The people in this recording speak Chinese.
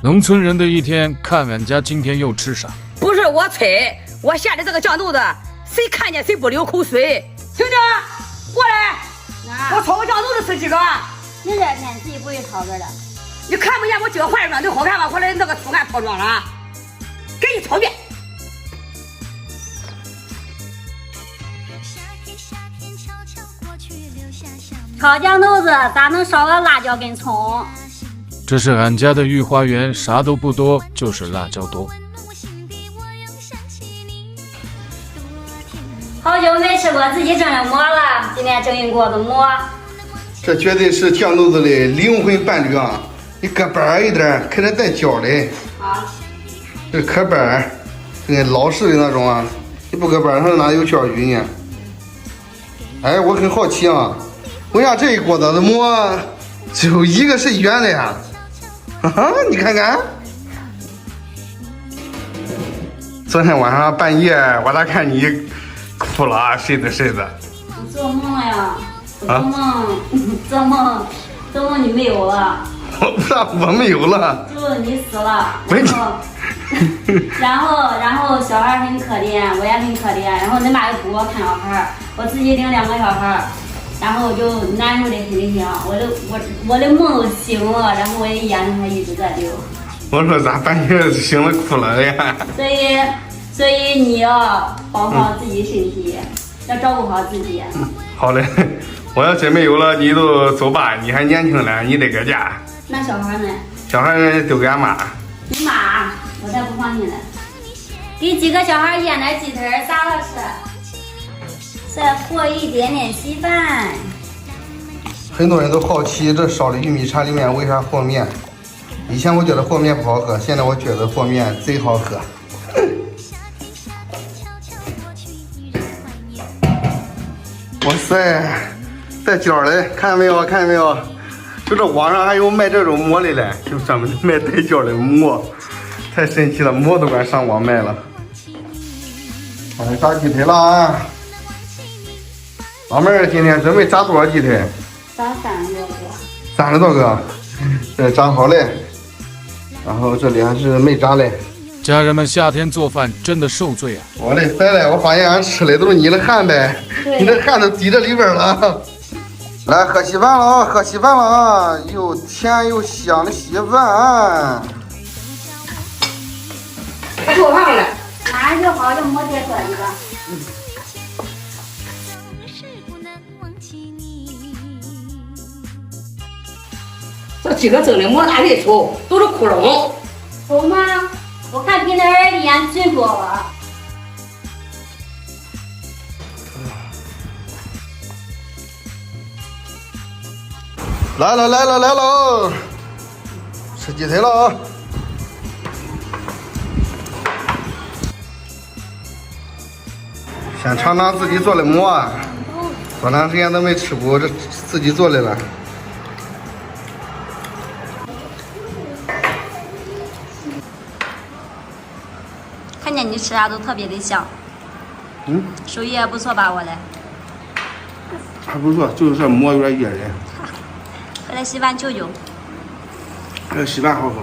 农村人的一天，看俺家今天又吃啥？不是我催，我下的这个酱豆子，谁看见谁不流口水。婷婷，过来，我炒个酱豆子吃几个？你这天自己不会炒着的。你看不见我这个化妆都好看吗？我来那个粗汉套装了，给你炒遍。炒酱豆子咋能少个辣椒跟葱？这是俺家的御花园，啥都不多，就是辣椒多。好久没吃过自己蒸的馍了，今天蒸一锅子馍。这绝对是酱豆子的灵魂伴侣啊！你搁板儿一点，可得带椒的。好。这搁板儿，跟老式的那种啊，你不搁板儿上哪有椒鱼呢？哎，我很好奇啊，为啥这一锅子的馍只有一个是圆的呀？哈哈，你看看。昨天晚上半夜，我咋看你哭了，睡着睡着。你做梦呀？做梦你没有了。我没有了。就你死了。没然后小孩很可怜，我也很可怜。然后恁妈又不给我看小孩，我自己领2个小孩，然后我就难受的很行。我的梦都醒了，然后我的眼泪还一直在流。我说咋半夜醒了哭了呀？所以你要保护好自己身体，要照顾好自己。好嘞，我要真没有了，你都走吧，你还年轻呢，你得搁家。那小孩呢？小孩丢给俺妈。你妈，我才不放心呢。给几个小孩腌点鸡腿啥了吃，再和一点点稀饭。很多人都好奇这烧的玉米茶里面为啥和面。以前我觉得和面不好喝，现在我觉得和面贼好喝。哇塞，带角的，看见没有？看见没有？就这网上还有卖这种馍的嘞，就专门卖带角的馍，太神奇了，馍都敢上网卖了。我来炸鸡腿了啊！老妹儿今天准备炸多少鸡腿？炸30多个。30多个，这炸好嘞。然后这里还是没炸嘞。家人们，夏天做饭真的受罪啊！我的塞嘞，我发现俺吃的都是你的汗呗，你的汗都滴这里边了。来喝稀饭了啊，喝稀饭了啊，又甜又香的稀饭。快做饭了。马上就好，就馍贴客气吧。这几个蒸的馍哪里丑，都是窟窿。丑吗？我看比那儿的盐最多了。来了，吃鸡腿了啊！先尝尝自己做的馍啊，多长时间都没吃过这自己做的了。看见你吃啥都特别的香。手艺也不错吧，我的。还不错，就是这馍有点噎人。回来稀饭救救。这稀饭好喝。